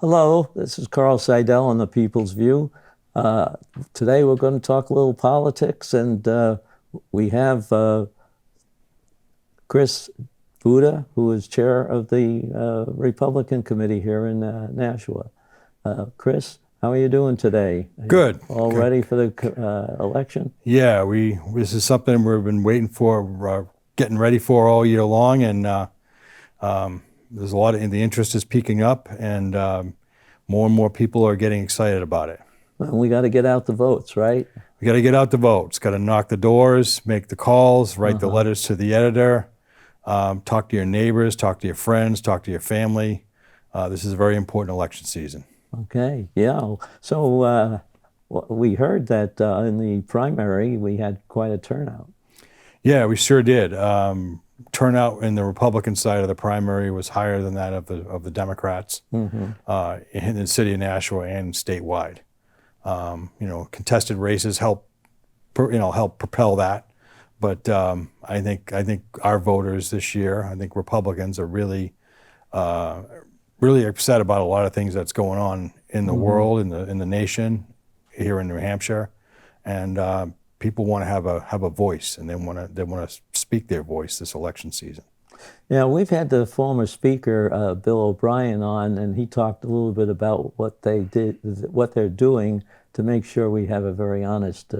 Hello, this is Carl Siedel on the People's View. Uh, Today we're going to talk a little politics, and we have Chris Buda, who is chair of the Republican Committee here in Nashua. Chris, how are you doing today? Are you Good. all Good. ready for the election? Yeah, this is something we've been waiting for, getting ready for all year long, and there's a lot of the interest is peaking up, and more and more people are getting excited about it. Well, we got to get out the votes, right? We got to get out the votes, got to knock the doors, make the calls, write the letters to the editor, talk to your neighbors, talk to your friends, talk to your family. This is a very important election season. Okay, yeah. So we heard that in the primary we had quite a turnout. Yeah, we sure did. Turnout in the Republican side of the primary was higher than that of the Democrats in the city of Nashua and statewide. Contested races help propel that. But I think our voters this year, I think Republicans are really upset about a lot of things that's going on in the world, in the nation, here in New Hampshire, and people want to have a voice, and they want to speak their voice this election season. Yeah, we've had the former speaker, Bill O'Brien, on, and he talked a little bit about what they're doing to make sure we have a very honest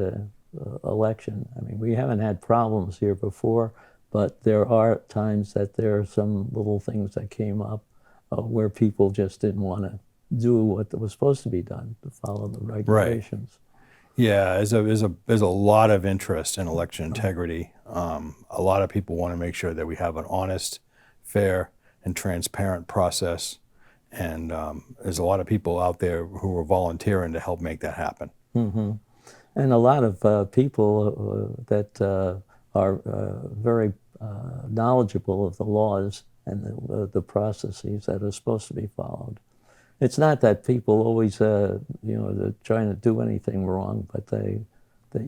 election. I mean, we haven't had problems here before, but there are times that there are some little things that came up where people just didn't want to do what was supposed to be done, to follow the regulations. Yeah, there's a lot of interest in election integrity. A lot of people want to make sure that we have an honest, fair, and transparent process. And there's a lot of people out there who are volunteering to help make that happen. And a lot of people that are very knowledgeable of the laws and the processes that are supposed to be followed. It's not that people always, they're trying to do anything wrong, but they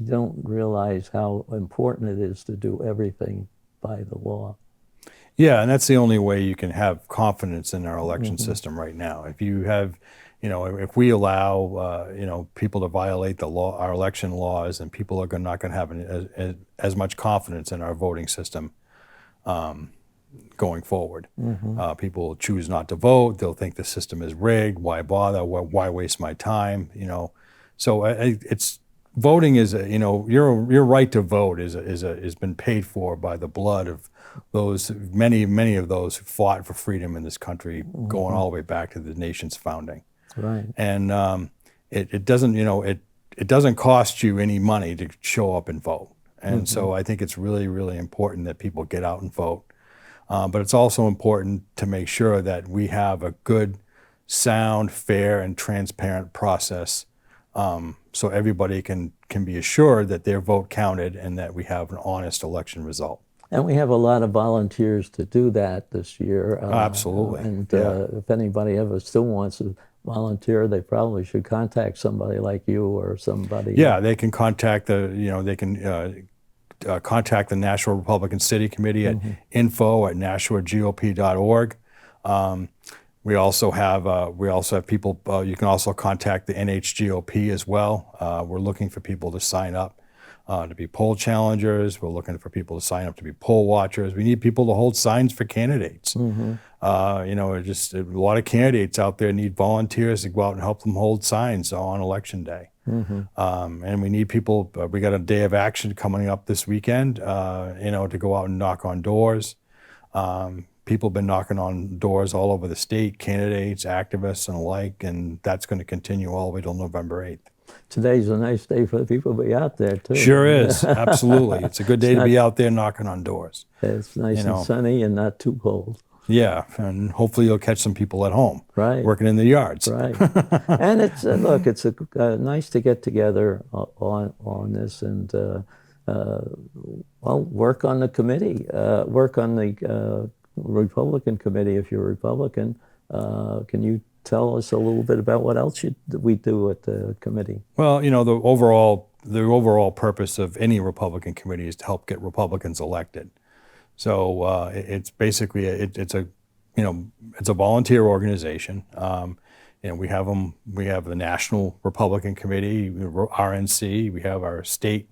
don't realize how important it is to do everything by the law. Yeah, and that's the only way you can have confidence in our election system right now. If you have, if we allow, people to violate the law, our election laws, and people are not going to have as much confidence in our voting system going forward. People will choose not to vote. They'll think the system is rigged. Why bother? Why waste my time? So it's voting is your right to vote has been paid for by the blood of those many of those who fought for freedom in this country, going all the way back to the nation's founding. Right. And it doesn't cost you any money to show up and vote. And so I think it's really, really important that people get out and vote. But it's also important to make sure that we have a good, sound, fair, and transparent process, so everybody can be assured that their vote counted and that we have an honest election result. And we have a lot of volunteers to do that this year. Absolutely. And Yeah. if anybody ever still wants to volunteer, they probably should contact somebody like you or somebody. Yeah, they can contact contact the Nashua Republican City Committee at info@nashuagop.org. We also have people. You can also contact the NHGOP as well. We're looking for people to sign up to be poll challengers. We're looking for people to sign up to be poll watchers. We need people to hold signs for candidates. Just a lot of candidates out there need volunteers to go out and help them hold signs on election day. And we need people. We got a day of action coming up this weekend. To go out and knock on doors. People have been knocking on doors all over the state, candidates, activists, and alike, and that's going to continue all the way till November 8th. Today's a nice day for the people to be out there, too. Sure is, absolutely. It's a good day to be out there knocking on doors. It's nice and sunny and not too cold. Yeah, and hopefully you'll catch some people at home, right, working in the yards. Right. And it's look, it's nice to get together on this and work on the committee, work on the Republican committee if you're a Republican. Can you tell us a little bit about what else we do at the committee? Well, the overall purpose of any Republican committee is to help get Republicans elected. So it's basically it's a volunteer organization. we have them. We have the National Republican Committee, RNC. We have our state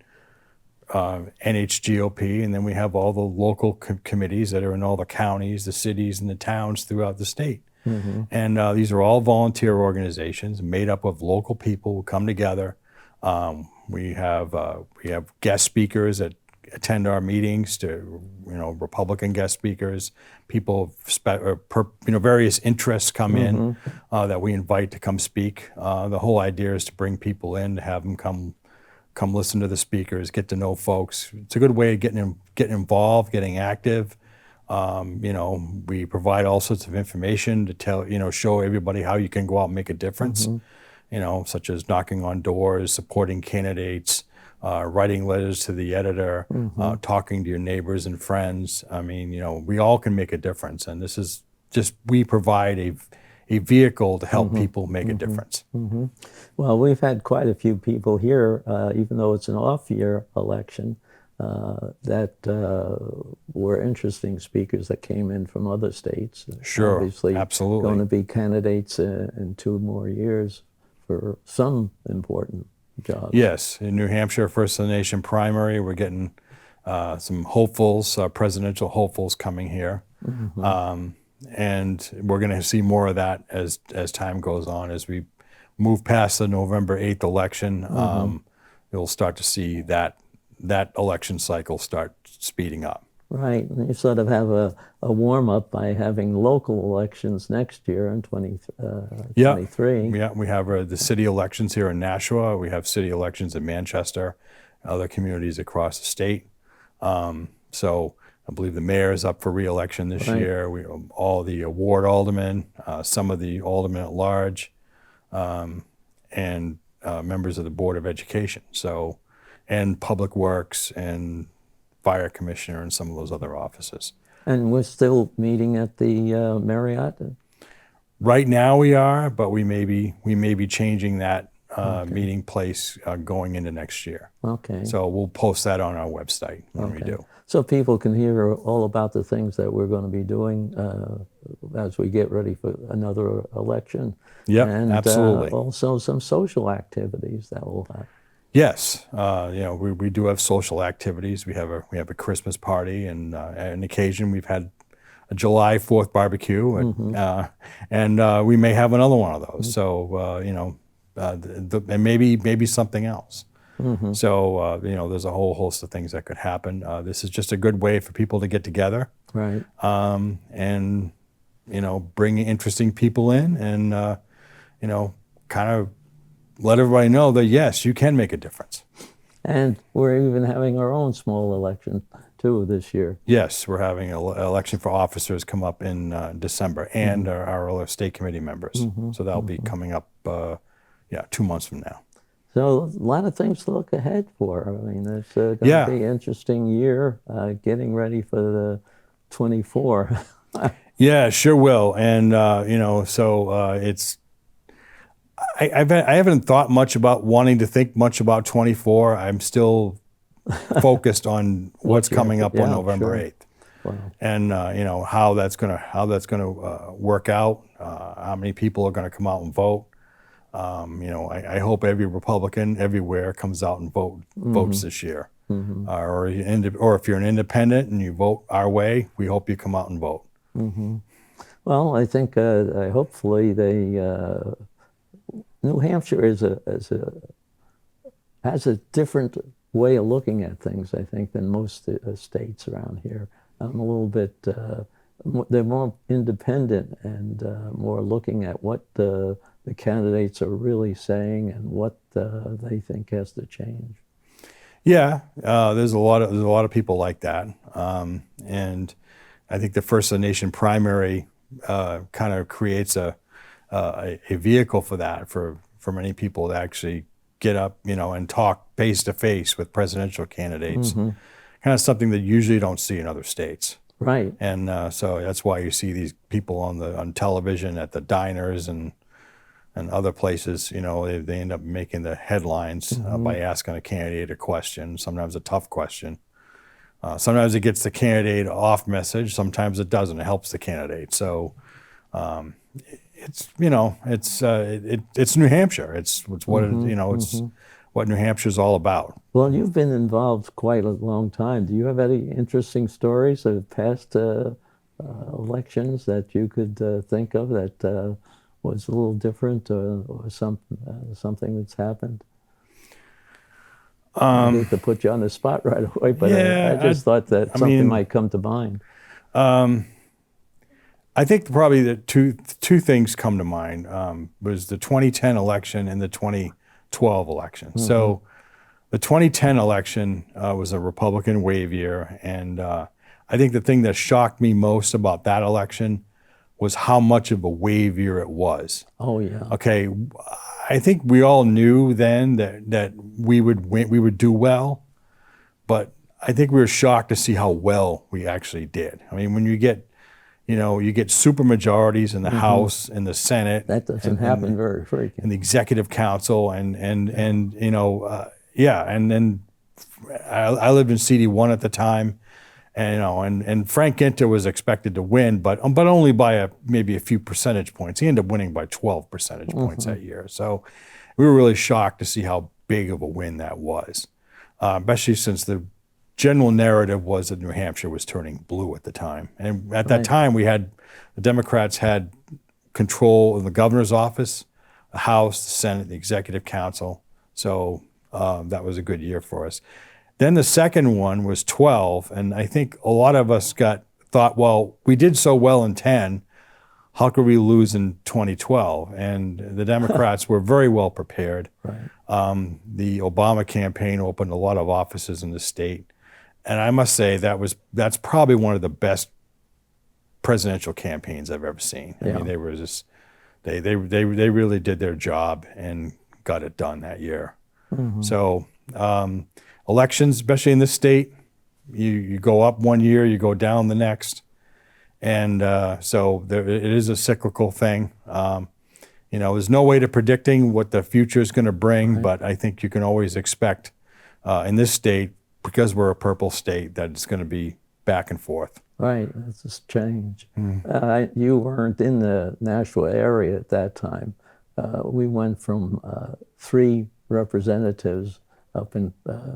NHGOP, and then we have all the local committees that are in all the counties, the cities, and the towns throughout the state. And these are all volunteer organizations made up of local people who come together. We have guest speakers that attend our meetings, to Republican guest speakers, people various interests come in that we invite to come speak. The whole idea is to bring people in, to have them come listen to the speakers, get to know folks. It's a good way of getting involved, getting active. We provide all sorts of information to show everybody how you can go out and make a difference. Such as knocking on doors, supporting candidates, writing letters to the editor, talking to your neighbors and friends. I mean, we all can make a difference, and this is just, we provide a vehicle to help people make a difference. Well, we've had quite a few people here, even though it's an off-year election, that were interesting speakers that came in from other states. Sure, obviously absolutely. going to be candidates in 2 more years for some important jobs. Yes, in New Hampshire, First of the Nation primary, we're getting some hopefuls, presidential hopefuls coming here. And we're going to see more of that as time goes on. As we move past the November 8th election, you'll start to see that election cycle start speeding up. Right. And you sort of have a warm-up by having local elections next year in 2023. Yeah, we have the city elections here in Nashua. We have city elections in Manchester, other communities across the state. So I believe the mayor is up for re-election this year. We all the ward aldermen, some of the aldermen at large, and members of the Board of Education. So, and Public Works and Fire Commissioner and some of those other offices. And we're still meeting at the Marriott? Right now we are, but we may be changing that meeting place going into next year. Okay. So we'll post that on our website when we do. So people can hear all about the things that we're going to be doing as we get ready for another election. Yeah, and absolutely. Also some social activities that will happen. Yes, we do have social activities. We have a Christmas party, and on occasion we've had a July 4th barbecue, and we may have another one of those. So and maybe something else. So there's a whole host of things that could happen. This is just a good way for people to get together, right? And bring interesting people in, and kind of let everybody know that yes, you can make a difference. And we're even having our own small election too this year. Yes, we're having an election for officers come up in December, and our other state committee members. So that'll be coming up 2 months from now. So a lot of things to look ahead for. I mean, it's going to be an interesting year getting ready for the 24. Yeah, sure will. And, it's, I haven't thought much about wanting to think much about 24. I'm still focused on what's coming up on November 8th. Wow. And, how that's going to work out, how many people are going to come out and vote. I hope every Republican everywhere comes out and votes this year. Or if you're an independent and you vote our way, we hope you come out and vote. Well, I think hopefully New Hampshire has a different way of looking at things, I think, than most states around here. I'm a little bit, they're more independent and more looking at what the candidates are really saying and what they think has to change. Yeah, there's a lot of people like that, and I think the First of the Nation primary kind of creates a vehicle for that, for many people to actually get up, and talk face to face with presidential candidates. Kind of something that you usually don't see in other states. Right. And so that's why you see these people on television at the diners and other places. They end up making the headlines by asking a candidate a question, sometimes a tough question. Sometimes it gets the candidate off message, sometimes it doesn't. It helps the candidate. So It's it's New Hampshire. It's what it's what New Hampshire's all about. Well, you've been involved quite a long time. Do you have any interesting stories of past elections that you could think of that was a little different or something that's happened? I hate to put you on the spot right away, but I Yeah, just thought that I something mean, might come to mind. I think probably the two things come to mind was the 2010 election and the 2012 election. So the 2010 election was a Republican wave year, and I think the thing that shocked me most about that election was how much of a wave year it was. Oh, yeah. Okay, I think we all knew then that we would win, we would do well, but I think we were shocked to see how well we actually did. I mean, when you get super majorities in the House and the Senate, That doesn't and happen very frequently. in the Executive Council, and yeah, and then I lived in CD1 at the time, and and Frank Ginter was expected to win, but only by maybe a few percentage points. He ended up winning by 12 percentage points that year. So we were really shocked to see how big of a win that was, especially since the general narrative was that New Hampshire was turning blue at the time. And at that time, the Democrats had control of the governor's office, the House, the Senate, the Executive Council. So that was a good year for us. Then the second one was 12, and I think a lot of us thought, well, we did so well in 10, how could we lose in 2012? And the Democrats were very well prepared. Right. The Obama campaign opened a lot of offices in the state. And I must say that's probably one of the best presidential campaigns I've ever seen. I mean, they were just they really did their job and got it done that year. So elections, especially in this state, you go up one year, you go down the next, and so it is a cyclical thing. There's no way to predicting what the future is going to bring, but I think you can always expect in this state, because we're a purple state, that it's going to be back and forth. Right, that's a change. You weren't in the Nashua area at that time. We went from 3 representatives up in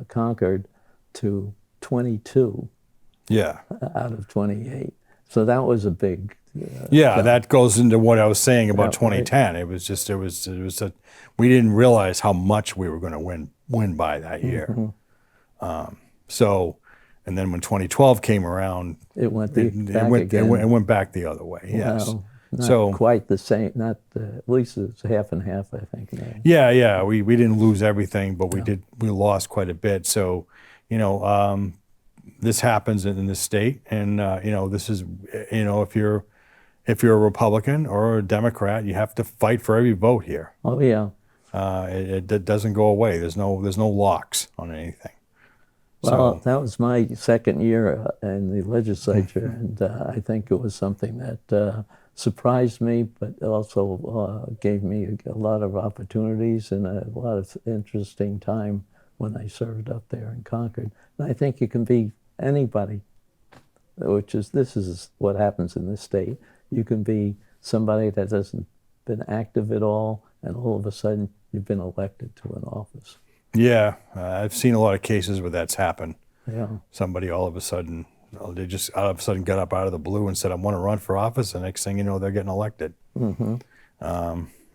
Concord to 22 out of 28. So that was a big. That goes into what I was saying about Yeah, 2010. It was we didn't realize how much we were going to win by that year. And then when 2012 came around, it went back again. It went back the other way. Yes. Well, not quite the same. Not at least it's half and half, I think. Now. Yeah. We didn't lose everything, but we lost quite a bit. So, this happens in this state, and this is if you're a Republican or a Democrat, you have to fight for every vote here. Oh yeah. It doesn't go away. There's no locks on anything. Well, that was my second year in the legislature, and I think it was something that surprised me, but also gave me a lot of opportunities and a lot of interesting time when I served up there in Concord. And I think you can be anybody, this is what happens in this state. You can be somebody that hasn't been active at all, and all of a sudden you've been elected to an office. Yeah, I've seen a lot of cases where that's happened. Yeah. Somebody they just all of a sudden got up out of the blue and said, I want to run for office. And next thing you know, they're getting elected. And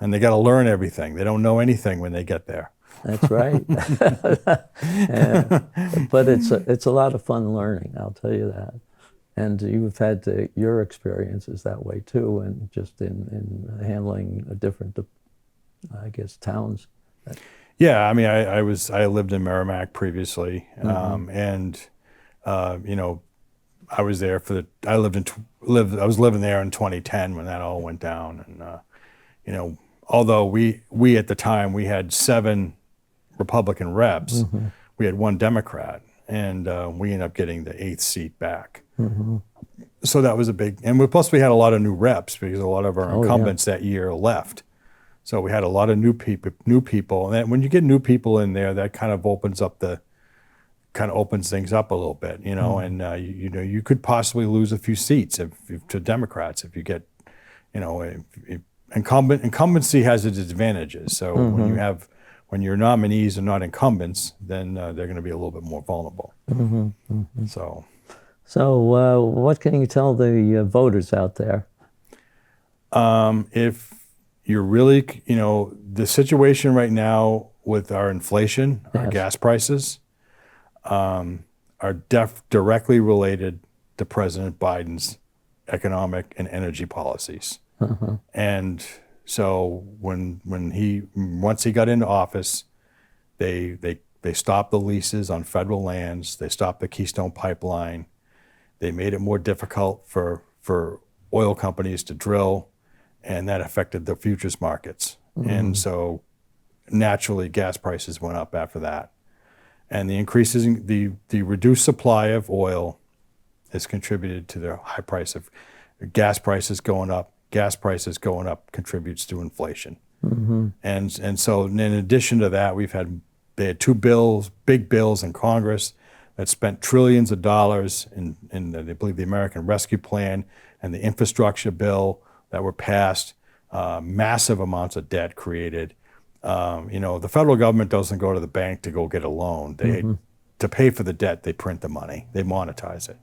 they got to learn everything. They don't know anything when they get there. That's right. But it's a lot of fun learning, I'll tell you that. And you've had your experiences that way too, and just in handling different, I guess, towns. Yeah, I mean, I lived in Merrimack previously, and I was there I was living there in 2010 when that all went down, and although we at the time we had 7 Republican reps, we had 1 Democrat, and we ended up getting the 8th seat back. So that was a big, and plus we had a lot of new reps because a lot of our incumbents that year left. So we had a lot of new people, and then when you get new people in there, that kind of opens things up a little bit, and you could possibly lose a few seats to Democrats if you get, you know, incumbency has its advantages. So when your nominees are not incumbents, then they're going to be a little bit more vulnerable. So So, what can you tell the voters out there? if you're really, the situation right now with our inflation, our Yes. gas prices, are directly related to President Biden's economic and energy policies. And so once he got into office, they stopped the leases on federal lands. They stopped the Keystone Pipeline. They made it more difficult for oil companies to drill, and that affected the futures markets. And so naturally, gas prices went up after that. And the increases in the reduced supply of oil has contributed to the high price of gas prices going up. Gas prices going up contributes to inflation. And so in addition to that, they had two big bills in Congress that spent trillions of dollars in I believe the American Rescue Plan and the infrastructure bill that were passed, massive amounts of debt created. The federal government doesn't go to the bank to go get a loan. To pay for the debt, they print the money, they monetize it.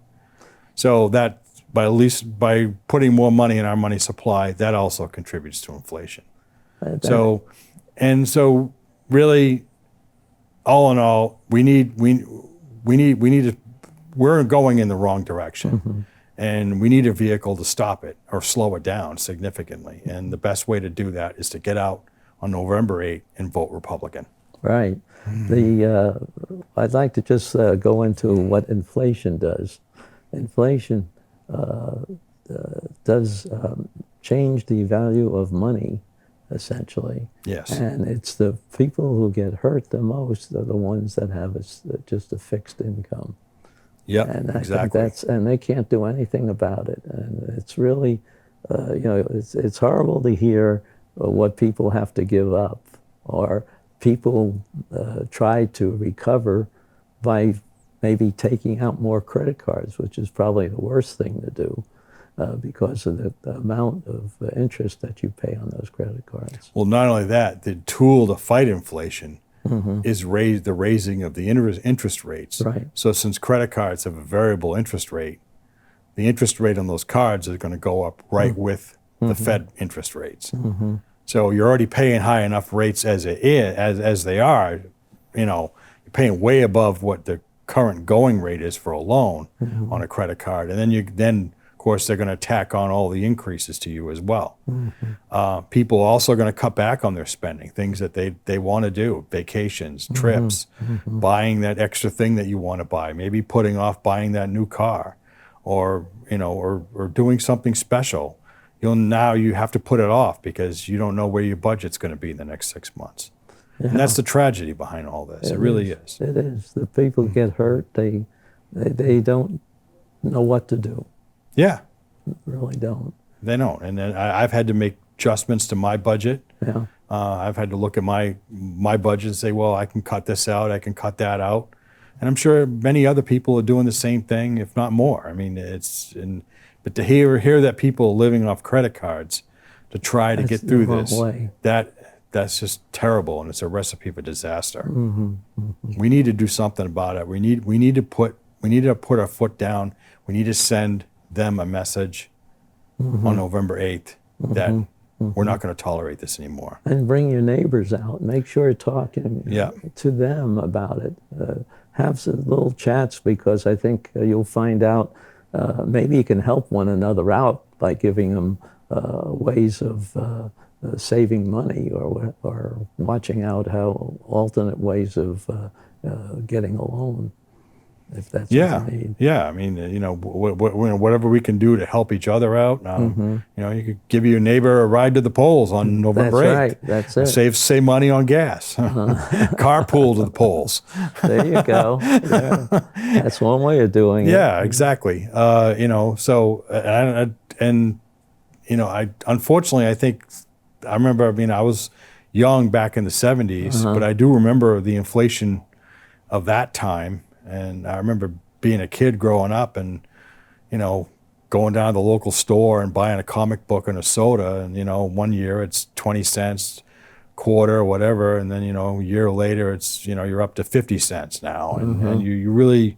So that, by putting more money in our money supply, that also contributes to inflation. So really, all in all, we're going in the wrong direction. And we need a vehicle to stop it or slow it down significantly. And the best way to do that is to get out on November 8th and vote Republican. Right. I'd like to just go into what inflation does. Inflation does change the value of money, essentially. Yes. And it's the people who get hurt the most are the ones that have just a fixed income. Yeah, And I exactly. think and they can't do anything about it. And it's really, it's horrible to hear what people have to give up, or people try to recover by maybe taking out more credit cards, which is probably the worst thing to do because of the amount of interest that you pay on those credit cards. Well, not only that, the tool to fight inflation is the raising of the interest rates. Right. So since credit cards have a variable interest rate, the interest rate on those cards is going to go up right with the Fed interest rates. So you're already paying high enough rates as they are. You're paying way above what the current going rate is for a loan on a credit card, and then of course they're going to tack on all the increases to you as well. People also are going to cut back on their spending, things that they want to do, vacations, trips, buying that extra thing that you want to buy, maybe putting off buying that new car, or doing something special. You have to put it off because you don't know where your budget's going to be in the next 6 months. And that's the tragedy behind all this. It really is. It is. The people get hurt. They don't know what to do. Yeah. Really don't. They don't. And then I've had to make adjustments to my budget. Yeah. I've had to look at my budget and say, well, I can cut this out, I can cut that out. And I'm sure many other people are doing the same thing, if not more. I mean, but to hear that people are living off credit cards to try to get through this, that's just terrible, and it's a recipe for disaster. We need to do something about it. We need to put our foot down. We need to send them a message on November 8th that we're not going to tolerate this anymore. And bring your neighbors out. Make sure you're talking to them about it. Have some little chats, because I think you'll find out maybe you can help one another out by giving them ways of saving money, or watching out how alternate ways of getting a loan, if that's what you need. Yeah. I mean, whatever we can do to help each other out. You could give your neighbor a ride to the polls on November 8th. Right. That's it. Save money on gas. Carpool to the polls. There you go. Yeah. That's one way of doing it. Yeah, exactly. Unfortunately, I remember, I was young back in the 70s, but I do remember the inflation of that time. And I remember being a kid growing up, and, going down to the local store and buying a comic book and a soda, and 1 year it's 20 cents, quarter, whatever, and then a year later it's you're up to 50 cents now, and you really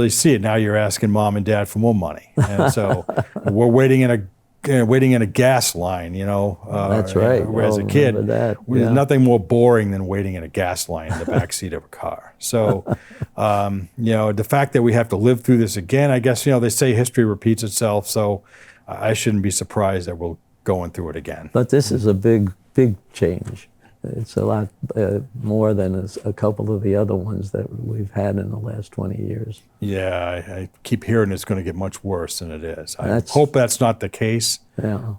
see it now. You're asking mom and dad for more money, and so we're waiting in a gas line. That's right. As a kid, That. there's nothing more boring than waiting in a gas line in the back seat of a car. So, the fact that we have to live through this again, I guess, they say history repeats itself. So I shouldn't be surprised that we're going through it again. But this is a big change. It's a lot more than a couple of the other ones that we've had in the last 20 years. Yeah, I keep hearing it's going to get much worse than it is. I hope that's not the case. Yeah.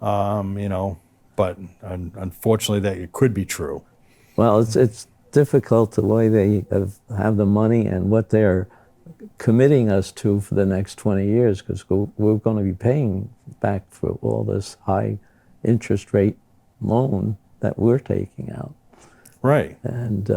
But unfortunately, that it could be true. Well, it's difficult the way they have the money and what they're committing us to for the next 20 years, because we're going to be paying back for all this high interest rate loan that we're taking out. Right. And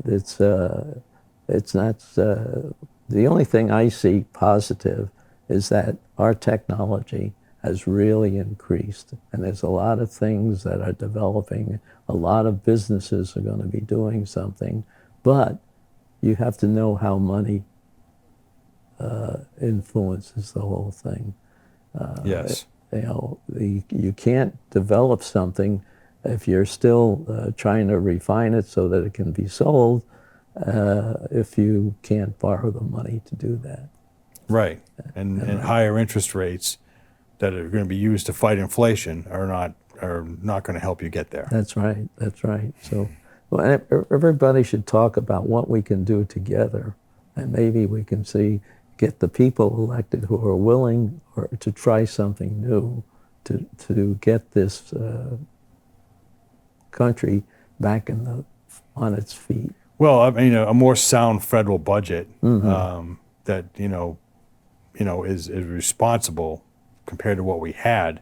it's not, the only thing I see positive is that our technology has really increased, and there's a lot of things that are developing. A lot of businesses are going to be doing something, but you have to know how money influences the whole thing. Yes. You can't develop something if you're still trying to refine it so that it can be sold, if you can't borrow the money to do that. Right. And higher interest rates that are going to be used to fight inflation are not going to help you get there. That's right. That's right. So everybody should talk about what we can do together, and maybe we can get the people elected who are willing to try something new to get this country back on its feet. Well, I mean, a more sound federal budget that is responsible compared to what we had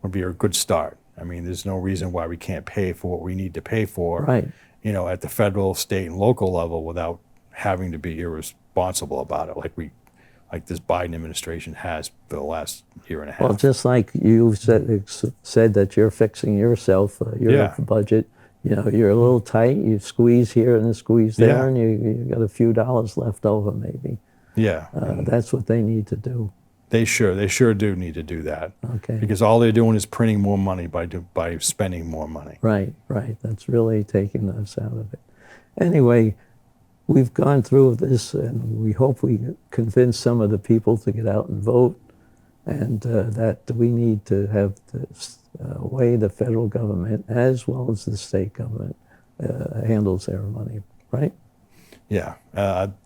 would be a good start. I mean, there's no reason why we can't pay for what we need to pay for, right, at the federal, state, and local level without having to be irresponsible about it, like this Biden administration has for the last year and a half. Well, just like you said that you're fixing yourself, your budget, you're a little tight, you squeeze here and squeeze there, and you got a few dollars left over maybe. Yeah. That's what they need to do. They sure do need to do that. Okay. Because all they're doing is printing more money by spending more money. Right. That's really taking us out of it. Anyway, we've gone through this, and we hope we convince some of the people to get out and vote, and that we need to have this way the federal government as well as the state government handles their money, right? Yeah.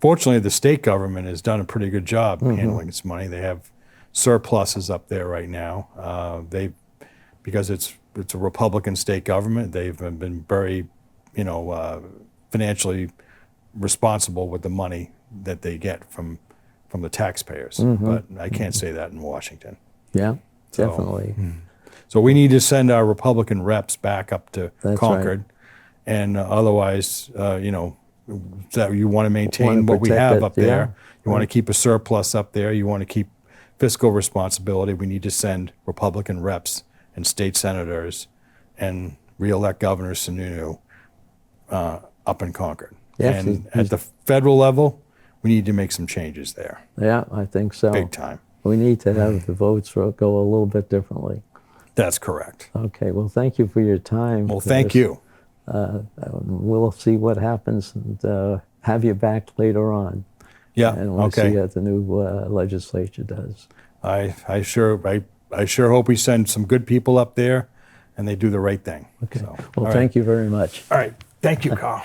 Fortunately, the state government has done a pretty good job handling its money. They have surpluses up there right now. Because it's a Republican state government, they've been very, financially responsible with the money that they get from the taxpayers. But I can't say that in Washington. Yeah, definitely. So we need to send our Republican reps back up to Concord, right. And otherwise, that you want to maintain what we have up there. You want to keep a surplus up there. You want to keep fiscal responsibility. We need to send Republican reps and state senators and re-elect Governor Sununu up in Concord. Yes, and at the federal level, we need to make some changes there. Yeah, I think so. Big time. We need to have the votes go a little bit differently. That's correct. Okay, well, thank you for your time. Well, thank you. We'll see what happens and have you back later on. Yeah, and we'll see what the new legislature does. I sure hope we send some good people up there and they do the right thing. Okay. So, well, thank you very much. All right. Thank you, Carl.